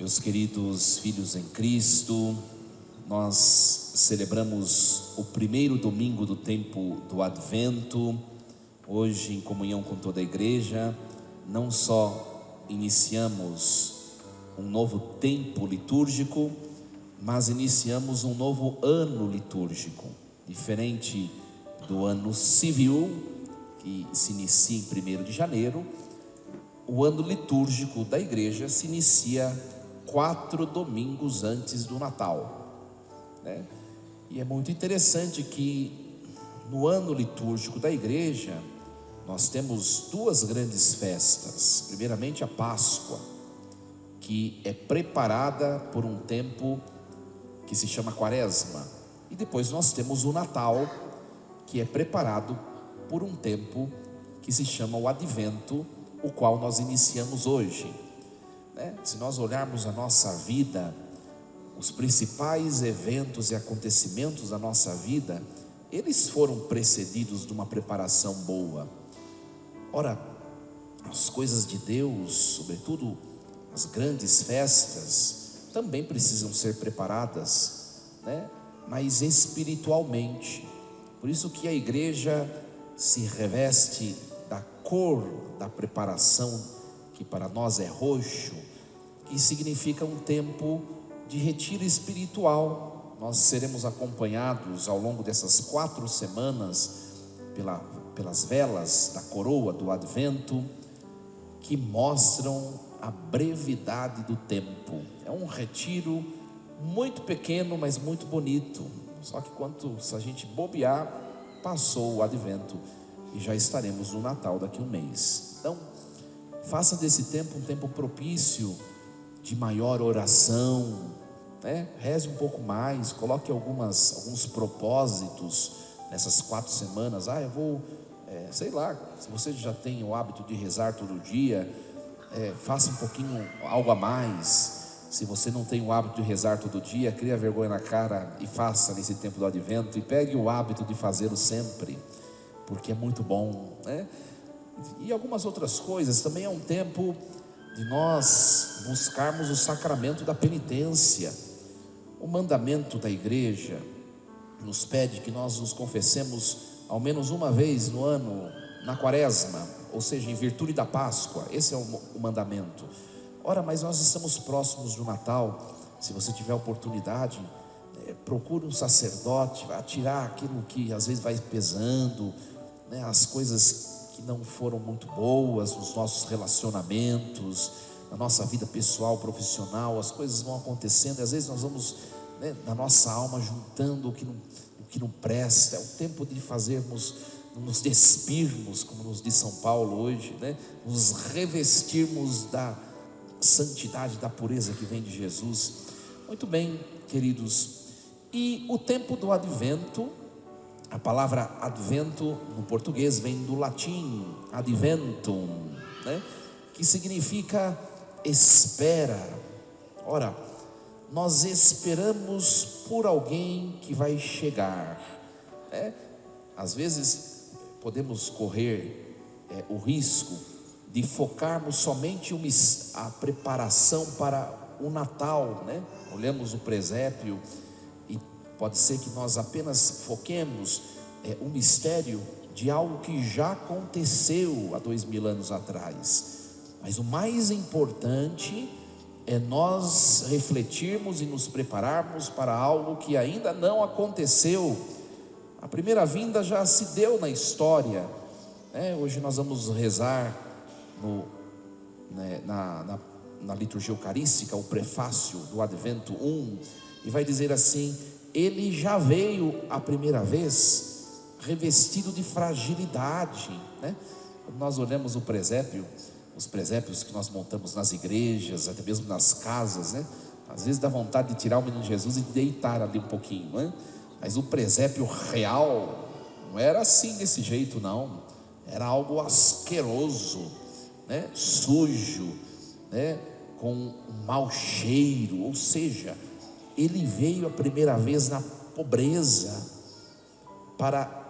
Meus queridos filhos em Cristo, nós celebramos o primeiro domingo do tempo do Advento, hoje em comunhão com toda a igreja. Não só iniciamos um novo tempo litúrgico, mas iniciamos um novo ano litúrgico, diferente do ano civil, que se inicia em 1º de janeiro. O ano litúrgico da igreja se inicia 4 domingos antes do Natal, né? E é muito interessante que no ano litúrgico da igreja nós temos 2 grandes festas. Primeiramente a Páscoa, que é preparada por um tempo que se chama Quaresma, e depois nós temos o Natal, que é preparado por um tempo que se chama o Advento, o qual nós iniciamos hoje, né? Se nós olharmos a nossa vida, os principais eventos e acontecimentos da nossa vida, eles foram precedidos de uma preparação boa. Ora, as coisas de Deus, sobretudo as grandes festas, também precisam ser preparadas, né? Mas espiritualmente. Por isso que a igreja se reveste da cor da preparação, que para nós é roxo, que significa um tempo de retiro espiritual. Nós seremos acompanhados ao longo dessas 4 semanas pelas velas da coroa do Advento, que mostram a brevidade do tempo. É um retiro muito pequeno, mas muito bonito. Só que se a gente bobear, passou o Advento e já estaremos no Natal daqui a um mês. Então, faça desse tempo um tempo propício de maior oração, né? Reze um pouco mais, coloque alguns propósitos nessas 4 semanas. Eu vou, sei lá, se você já tem o hábito de rezar todo dia, faça um pouquinho, algo a mais. Se você não tem o hábito de rezar todo dia, cria vergonha na cara e faça nesse tempo do Advento, e pegue o hábito de fazê-lo sempre, porque é muito bom, né? E algumas outras coisas. Também é um tempo de nós buscarmos o sacramento da penitência. O mandamento da igreja nos pede que nós nos confessemos ao menos uma vez no ano, na Quaresma, ou seja, em virtude da Páscoa. Esse é o mandamento. Ora, mas nós estamos próximos do Natal. Se você tiver oportunidade, procure um sacerdote, vai tirar aquilo que às vezes vai pesando, né, as coisas que não foram muito boas nos nossos relacionamentos, na nossa vida pessoal, profissional. As coisas vão acontecendo e às vezes nós vamos, né, na nossa alma juntando o que não presta. É o tempo de nos despirmos, como nos diz São Paulo hoje, né? Nos revestirmos da santidade, da pureza que vem de Jesus. Muito bem, queridos. E o tempo do Advento, a palavra advento no português vem do latim adventum, né? Que significa espera. Ora, nós esperamos por alguém que vai chegar, né? Às vezes podemos correr o risco de focarmos somente a preparação para o Natal, né? Olhamos o presépio e pode ser que nós apenas foquemos o mistério de algo que já aconteceu há 2000 anos atrás. Mas o mais importante é nós refletirmos e nos prepararmos para algo que ainda não aconteceu. A primeira vinda já se deu na história, né? Hoje nós vamos rezar na liturgia eucarística o prefácio do Advento 1, e vai dizer assim: ele já veio a primeira vez revestido de fragilidade, né? Quando nós olhamos o presépio, os presépios que nós montamos nas igrejas, até mesmo nas casas, né? Às vezes dá vontade de tirar o menino Jesus e deitar ali um pouquinho, né? Mas o presépio real não era assim, desse jeito não. Era algo asqueroso, né? Sujo, né? Com um mau cheiro. Ou seja, ele veio a primeira vez na pobreza, para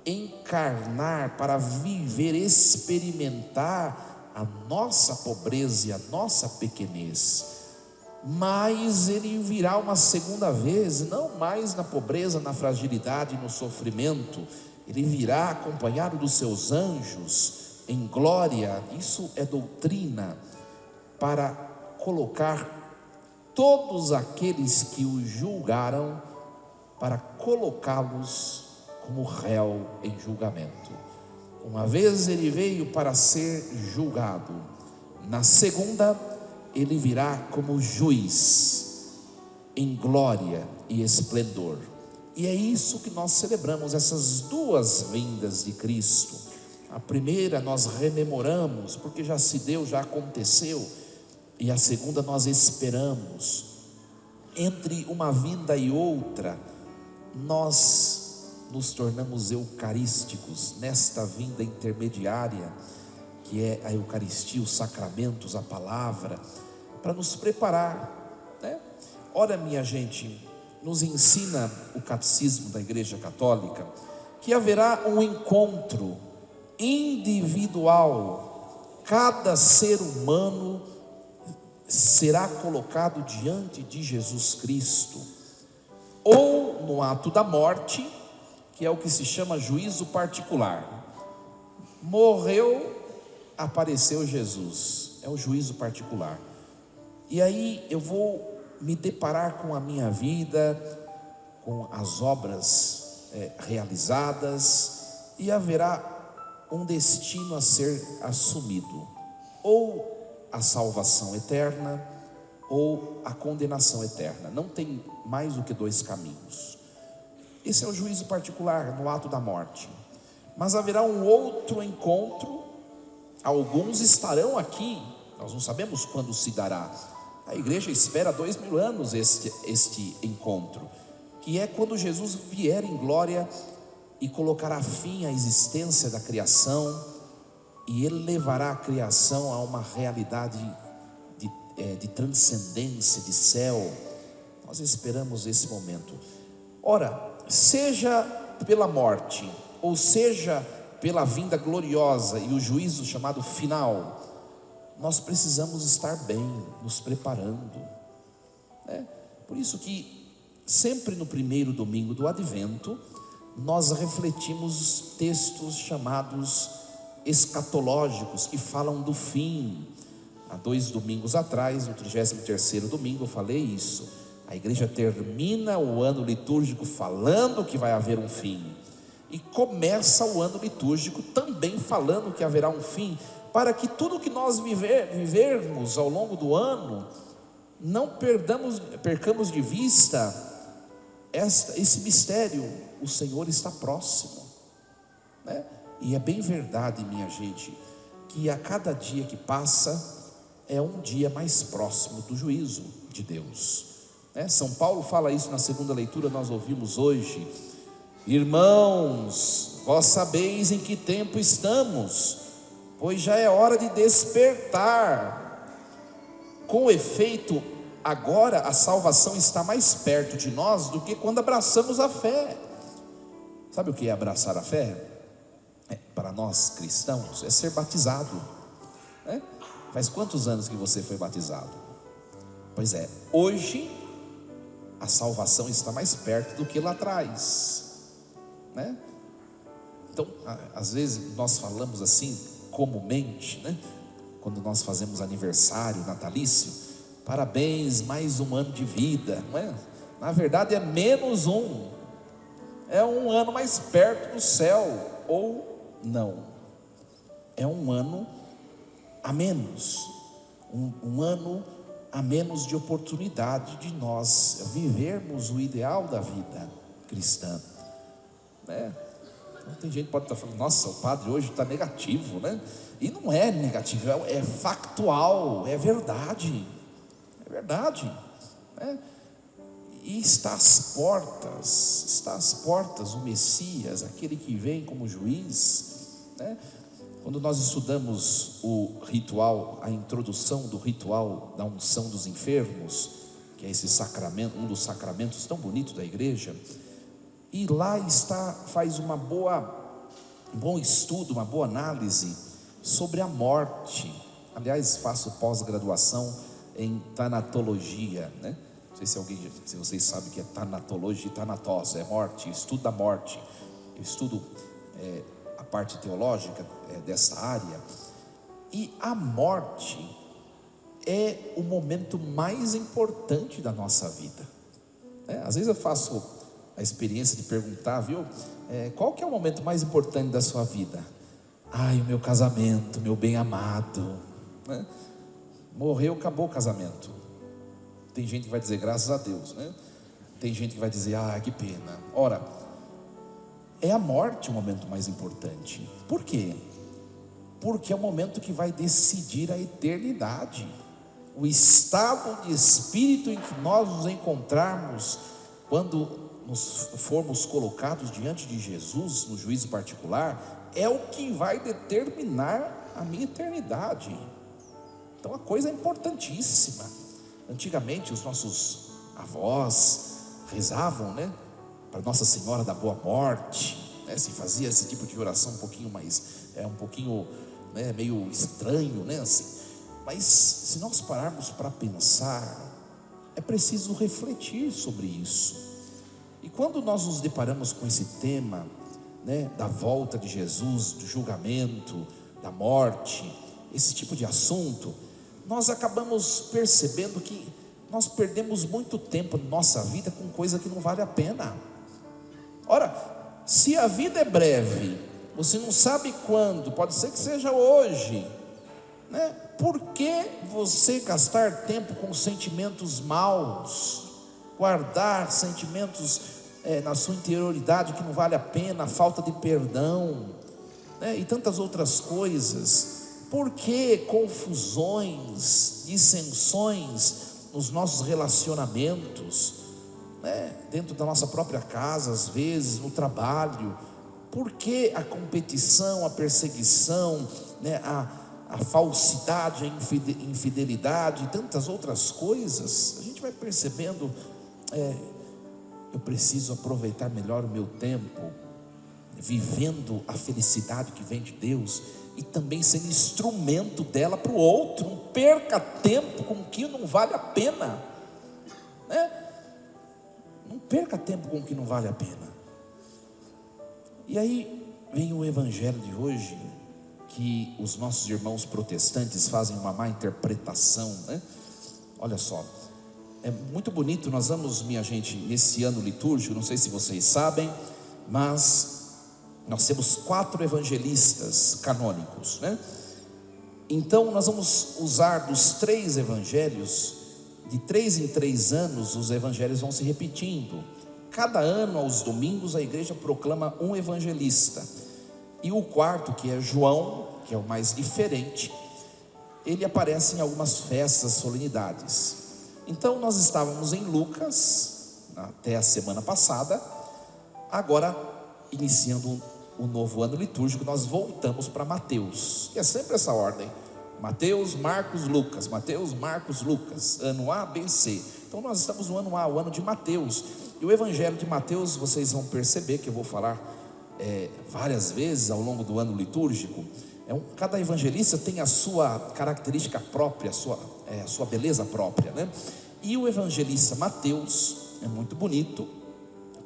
encarnar, para viver, experimentar a nossa pobreza e a nossa pequenez. mas ele virá uma segunda vez, não mais na pobreza, na fragilidade, no sofrimento. Ele virá acompanhado dos seus anjos em glória. Isso é doutrina para colocar todos aqueles que o julgaram, para colocá-los como réu em julgamento. Uma vez ele veio para ser julgado, na segunda ele virá como juiz em glória e esplendor. E é isso que nós celebramos, essas duas vindas de Cristo. A primeira nós rememoramos, porque já se deu, já aconteceu. E a segunda nós esperamos. Entre uma vinda e outra, nós nos tornamos eucarísticos nesta vinda intermediária, que é a Eucaristia, os sacramentos, a palavra, para nos preparar, né? Ora, minha gente, nos ensina o catecismo da Igreja Católica que haverá um encontro individual. Cada ser humano será colocado diante de Jesus Cristo, ou no ato da morte, que é o que se chama juízo particular. Morreu, apareceu Jesus, é o juízo particular. E aí eu vou me deparar com a minha vida, com as obras realizadas, e haverá um destino a ser assumido, ou a salvação eterna, ou a condenação eterna. Não tem mais do que dois caminhos. Esse é o juízo particular no ato da morte. Mas haverá um outro encontro. Alguns estarão aqui, nós não sabemos quando se dará. A igreja espera 2000 anos este encontro, que é quando Jesus vier em glória e colocará fim à existência da criação, e ele levará a criação a uma realidade de transcendência, de céu. Nós esperamos esse momento. Ora, seja pela morte, ou seja pela vinda gloriosa e o juízo chamado final, nós precisamos estar bem, nos preparando, né? Por isso que sempre no primeiro domingo do Advento nós refletimos textos chamados escatológicos, que falam do fim. Há 2 domingos atrás, no 33º domingo, eu falei isso. A igreja termina o ano litúrgico falando que vai haver um fim, e começa o ano litúrgico também falando que haverá um fim, para que tudo que nós vivermos ao longo do ano, não percamos de vista esse mistério. O Senhor está próximo, né? E é bem verdade, minha gente, que a cada dia que passa é um dia mais próximo do juízo de Deus, né? São Paulo fala isso na segunda leitura, nós ouvimos hoje: irmãos, vós sabeis em que tempo estamos, pois já é hora de despertar. Com efeito, agora a salvação está mais perto de nós do que quando abraçamos a fé. Sabe o que é abraçar a fé? Para nós cristãos, é ser batizado, né? Faz quantos anos que você foi batizado? Pois é, hoje a salvação está mais perto do que lá atrás, né? Então, às vezes nós falamos assim comumente, né? Quando nós fazemos aniversário natalício: parabéns, mais um ano de vida, não é? Na verdade é menos um, é um ano mais perto do céu, ou não, é um ano a menos, um ano a menos de oportunidade de nós vivermos o ideal da vida cristã, né? Então, tem gente que pode estar falando: nossa, o padre hoje está negativo, né? E não é negativo, é factual, é verdade, né? E está às portas o Messias, aquele que vem como juiz, né? Quando nós estudamos o ritual, a introdução do ritual da unção dos enfermos, que é esse sacramento, um dos sacramentos tão bonitos da igreja, e lá faz um bom estudo, uma boa análise sobre a morte. Aliás, faço pós-graduação em tanatologia, né? Não sei se vocês sabem o que é tanatologia. Thanatos é morte, estudo da morte. Eu estudo a parte teológica dessa área. E a morte é o momento mais importante da nossa vida. Às vezes eu faço a experiência de perguntar, viu? Qual que é o momento mais importante da sua vida? O meu casamento, meu bem amado, né? Morreu, acabou o casamento. Tem gente que vai dizer graças a Deus, né? Tem gente que vai dizer, que pena. Ora, é a morte o momento mais importante. Por quê? Porque é o momento que vai decidir a eternidade, o estado de espírito em que nós nos encontrarmos quando nos formos colocados diante de Jesus no juízo particular, é o que vai determinar a minha eternidade. Então a coisa é importantíssima. Antigamente os nossos avós rezavam, né, para Nossa Senhora da Boa Morte, né? Se fazia esse tipo de oração um pouquinho mais, né, meio estranho, né, assim. Mas se nós pararmos para pensar, é preciso refletir sobre isso. E quando nós nos deparamos com esse tema, né, da volta de Jesus, do julgamento, da morte, esse tipo de assunto, nós acabamos percebendo que nós perdemos muito tempo na nossa vida com coisa que não vale a pena. Ora, se a vida é breve, você não sabe quando, pode ser que seja hoje, né? Por que você gastar tempo com sentimentos maus, guardar sentimentos na sua interioridade que não vale a pena, falta de perdão, né? E tantas outras coisas? Por que confusões, dissensões nos nossos relacionamentos, né? Dentro da nossa própria casa, às vezes, no trabalho? Por que a competição, a perseguição, né? A falsidade, a infidelidade e tantas outras coisas? A gente vai percebendo, eu preciso aproveitar melhor o meu tempo, vivendo a felicidade que vem de Deus e também sendo instrumento dela para o outro. Não perca tempo com o que não vale a pena, né? Não perca tempo com o que não vale a pena. E aí vem o evangelho de hoje, que os nossos irmãos protestantes fazem uma má interpretação, né? Olha só, é muito bonito. Nós vamos, minha gente, nesse ano litúrgico, não sei se vocês sabem, mas nós temos 4 evangelistas canônicos, né? Então nós vamos usar dos 3 evangelhos, de 3 em 3 anos os evangelhos vão se repetindo. Cada ano, aos domingos, a igreja proclama um evangelista. E o quarto, que é João, que é o mais diferente, ele aparece em algumas festas, solenidades. Então nós estávamos em Lucas até a semana passada. Agora, iniciando o novo ano litúrgico, nós voltamos para Mateus, que é sempre essa ordem: Mateus, Marcos, Lucas, Mateus, Marcos, Lucas, ano A, B, C. Então nós estamos no ano A, o ano de Mateus. E o evangelho de Mateus, vocês vão perceber que eu vou falar várias vezes ao longo do ano litúrgico. Cada evangelista tem a sua característica própria, a sua beleza própria, né? E o evangelista Mateus é muito bonito,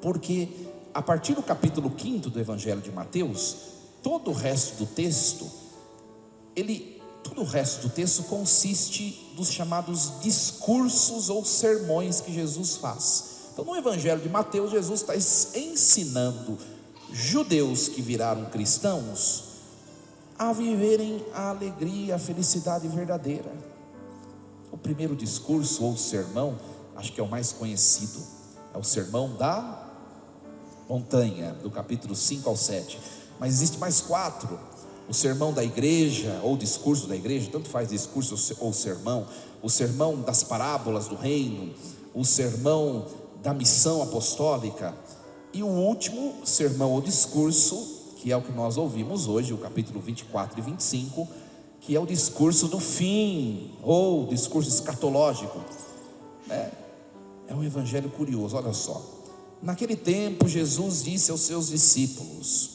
porque a partir do capítulo 5 do evangelho de Mateus, todo o resto do texto consiste dos chamados discursos ou sermões que Jesus faz. Então no evangelho de Mateus, Jesus está ensinando judeus que viraram cristãos a viverem a alegria, a felicidade verdadeira. O primeiro discurso ou sermão, acho que é o mais conhecido, é o sermão da montanha, do capítulo 5 ao 7. Mas existe mais 4: o sermão da igreja, ou discurso da igreja, tanto faz discurso ou sermão, o sermão das parábolas do reino, o sermão da missão apostólica, e o último sermão ou discurso, que é o que nós ouvimos hoje, o capítulo 24 e 25, que é o discurso do fim, ou discurso escatológico. É um evangelho curioso, olha só. Naquele tempo Jesus disse aos seus discípulos: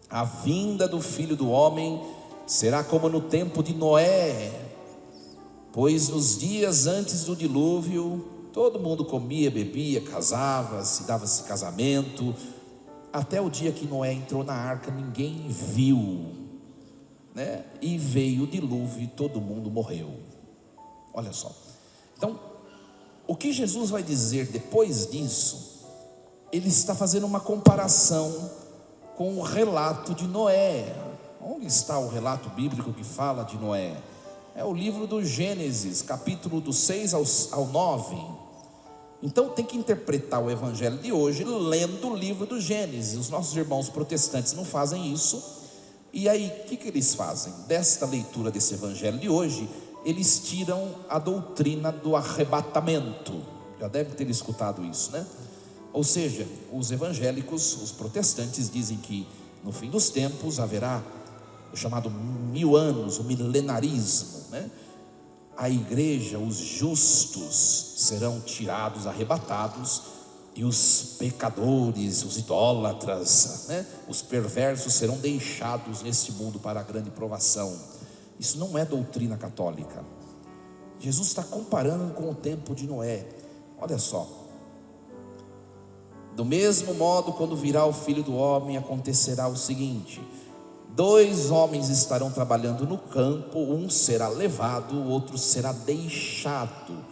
a vinda do Filho do Homem será como no tempo de Noé, Pois nos dias antes do dilúvio, todo mundo comia, bebia, casava-se, dava-se casamento, até o dia que Noé entrou na arca, ninguém viu, né? E veio o dilúvio e todo mundo morreu. Olha só. Então, o que Jesus vai dizer depois disso, ele está fazendo uma comparação com o relato de Noé. Onde está o relato bíblico que fala de Noé? É o livro do Gênesis, capítulo do 6 ao 9. Então tem que interpretar o evangelho de hoje lendo o livro do Gênesis. Os nossos irmãos protestantes não fazem isso. E aí, o que eles fazem? Desta leitura desse evangelho de hoje, eles tiram a doutrina do arrebatamento. Já deve ter escutado isso, né? Ou seja, os evangélicos, os protestantes dizem que no fim dos tempos haverá o chamado 1000 anos, o milenarismo, né? A igreja, os justos serão tirados, arrebatados, e os pecadores, os idólatras, né? Os perversos serão deixados neste mundo para a grande provação. Isso não é doutrina católica. Jesus está comparando com o tempo de Noé. Olha só: do mesmo modo, quando virá o Filho do Homem, acontecerá o seguinte: 2 homens estarão trabalhando no campo, um será levado, o outro será deixado.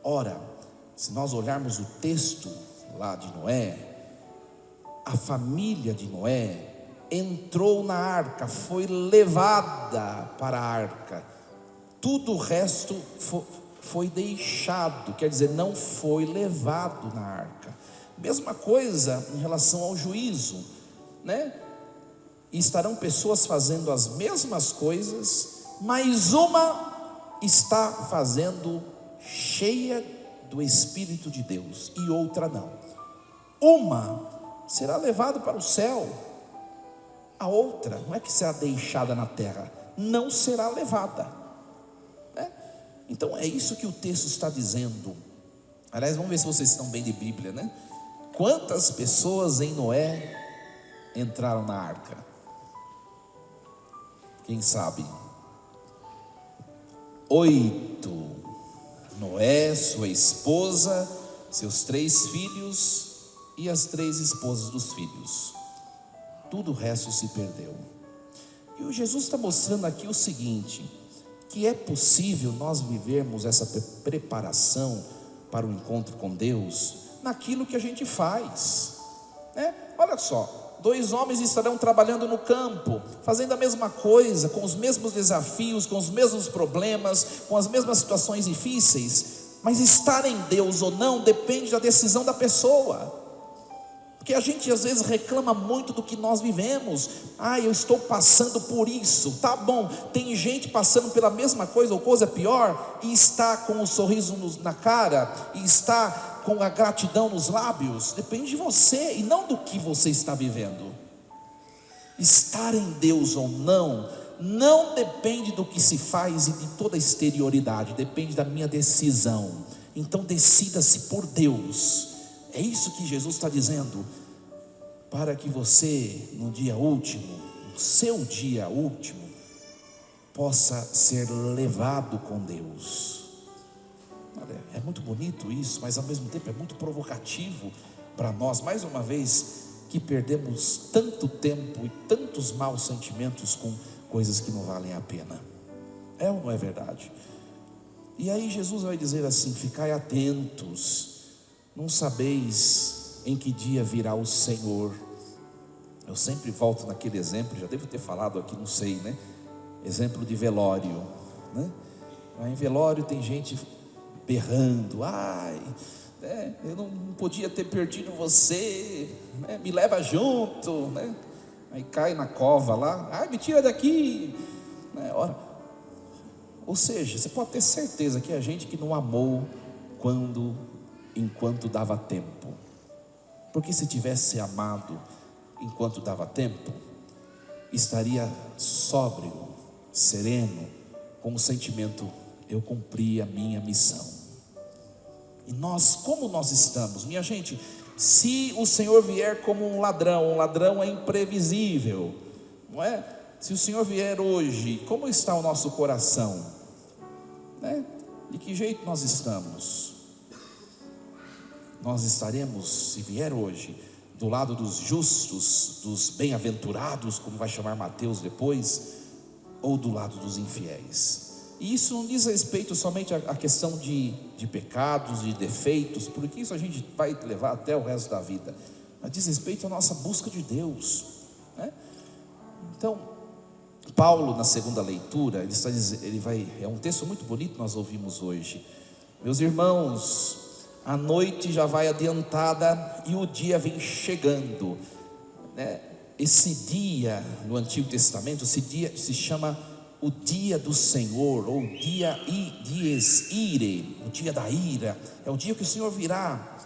Ora, se nós olharmos o texto lá de Noé, a família de Noé entrou na arca, foi levada para a arca. Tudo o resto foi deixado, quer dizer, não foi levado na arca. Mesma coisa em relação ao juízo, né? E estarão pessoas fazendo as mesmas coisas, mas uma está fazendo cheia do Espírito de Deus e outra não. Uma será levada para o céu, a outra não é que será deixada na terra, não será levada, né? Então é isso que o texto está dizendo. Aliás, vamos ver se vocês estão bem de Bíblia, né? Quantas pessoas em Noé entraram na arca? Quem sabe? 8. Noé, sua esposa, seus 3 filhos e as 3 esposas dos filhos. Tudo o resto se perdeu. E o Jesus está mostrando aqui o seguinte: que é possível nós vivermos essa preparação para o encontro com Deus naquilo que a gente faz, né? Olha só: 2 homens estarão trabalhando no campo, fazendo a mesma coisa, com os mesmos desafios, com os mesmos problemas, com as mesmas situações difíceis, mas estar em Deus ou não depende da decisão da pessoa. Porque a gente às vezes reclama muito do que nós vivemos. Eu estou passando por isso. Tá bom, tem gente passando pela mesma coisa ou coisa pior, e está com o sorriso na cara, e está com a gratidão nos lábios. Depende de você e não do que você está vivendo. Estar em Deus ou não depende do que se faz e de toda a exterioridade, depende da minha decisão. Então decida-se por Deus. É isso que Jesus está dizendo, para que você no dia último, no seu dia último, possa ser levado com Deus. Olha, é muito bonito isso, mas ao mesmo tempo é muito provocativo para nós, mais uma vez, que perdemos tanto tempo e tantos maus sentimentos com coisas que não valem a pena. É ou não é verdade? E aí Jesus vai dizer assim: ficai atentos, não sabeis em que dia virá o Senhor. Eu sempre volto naquele exemplo, já devo ter falado aqui, não sei, né? Exemplo de velório, né? Em velório tem gente berrando: eu não podia ter perdido você, né? Me leva junto, né? Aí cai na cova lá: me tira daqui, né? Ou seja, você pode ter certeza que é gente que não amou enquanto dava tempo. Porque se tivesse amado enquanto dava tempo, estaria sóbrio, sereno, com o sentimento: eu cumpri a minha missão. E nós, como nós estamos? Minha gente, se o Senhor vier como um ladrão é imprevisível, não é? Se o Senhor vier hoje, como está o nosso coração? né? De que jeito nós estamos? Nós estaremos, se vier hoje, do lado dos justos, dos bem-aventurados, como vai chamar Mateus depois, ou do lado dos infiéis? E isso não diz respeito somente à questão de pecados, de defeitos, porque isso a gente vai levar até o resto da vida, mas diz respeito à nossa busca de Deus, né? Então, Paulo, na segunda leitura, ele está dizendo, é um texto muito bonito que nós ouvimos hoje. Meus irmãos, a noite já vai adiantada e o dia vem chegando, né? Esse dia no Antigo Testamento, esse dia se chama o dia do Senhor, ou dies irae, o dia da ira, é o dia que o Senhor virá.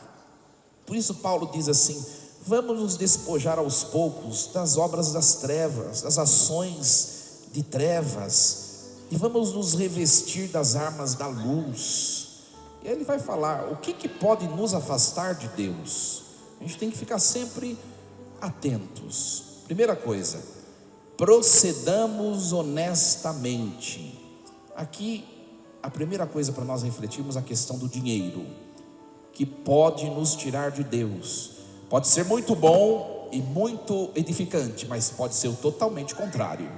Por isso Paulo diz assim: vamos nos despojar aos poucos das obras das trevas, das ações de trevas, e vamos nos revestir das armas da luz. E ele vai falar o que pode nos afastar de Deus. A gente tem que ficar sempre atentos. Primeira coisa, procedamos honestamente. Aqui a primeira coisa para nós refletirmos é a questão do dinheiro, que pode nos tirar de Deus. Pode ser muito bom e muito edificante, mas pode ser o totalmente contrário.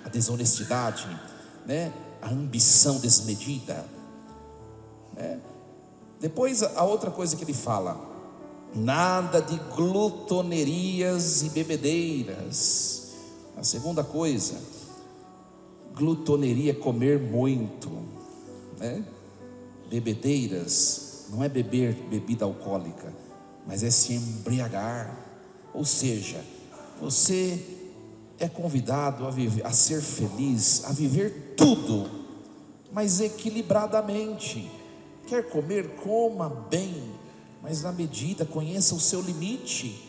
A desonestidade, né? A ambição desmedida, né? Depois a outra coisa que ele fala: nada de glutonerias e bebedeiras. A segunda coisa, glutoneria é comer muito, né? Bebedeiras não é beber bebida alcoólica, mas é se embriagar. Ou seja, você é convidado a viver, a ser feliz, a viver tudo, mas equilibradamente. Quer comer, coma bem, mas na medida, conheça o seu limite.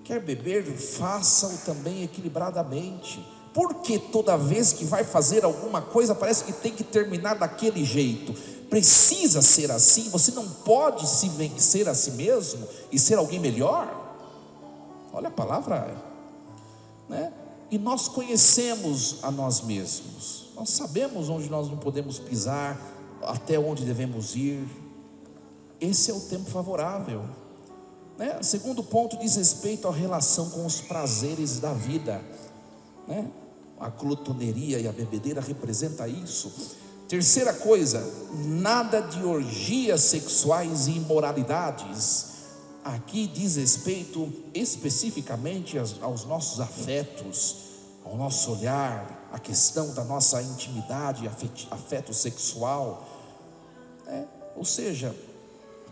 Quer beber, faça-o também equilibradamente. Porque toda vez que vai fazer alguma coisa, parece que tem que terminar daquele jeito. Precisa ser assim. Você não pode se vencer a si mesmo e ser alguém melhor. Olha a palavra, né? E nós conhecemos a nós mesmos. Nós sabemos onde nós não podemos pisar, até onde devemos ir. Esse é o tempo favorável, né? Segundo ponto diz respeito à relação com os prazeres da vida, né? A glutoneria e a bebedeira representa isso. Terceira coisa, nada de orgias sexuais e imoralidades. Aqui diz respeito especificamente aos nossos afetos, ao nosso olhar, a questão da nossa intimidade, afeto sexual, né? Ou seja,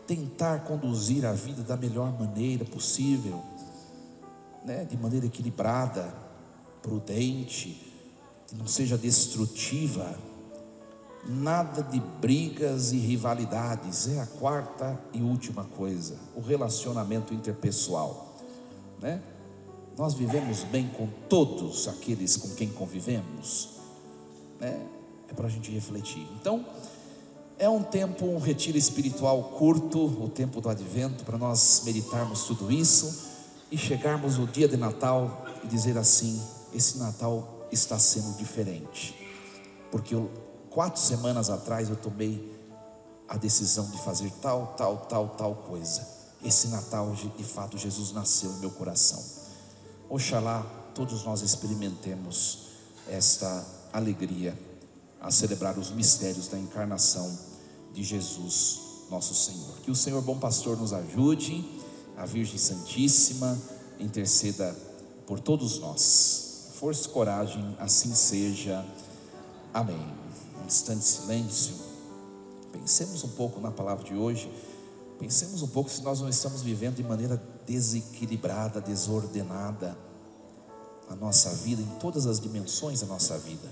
tentar conduzir a vida da melhor maneira possível, né? De maneira equilibrada, prudente, que não seja destrutiva. Nada de brigas e rivalidades. É a quarta e última coisa, o relacionamento interpessoal, né? Nós vivemos bem com todos aqueles com quem convivemos, né? É para a gente refletir. Então, é um tempo, um retiro espiritual curto, o tempo do Advento, para nós meditarmos tudo isso e chegarmos no dia de Natal e dizer assim: esse Natal está sendo diferente, porque 4 semanas atrás eu tomei a decisão de fazer tal coisa. Esse Natal, de fato, Jesus nasceu em meu coração. Oxalá todos nós experimentemos esta alegria a celebrar os mistérios da encarnação de Jesus, nosso Senhor. Que o Senhor bom pastor nos ajude, a Virgem Santíssima interceda por todos nós. Força e coragem, assim seja. Amém. Um instante de silêncio. Pensemos um pouco na palavra de hoje. Pensemos um pouco se nós não estamos vivendo de maneira desequilibrada, desordenada a nossa vida, em todas as dimensões da nossa vida.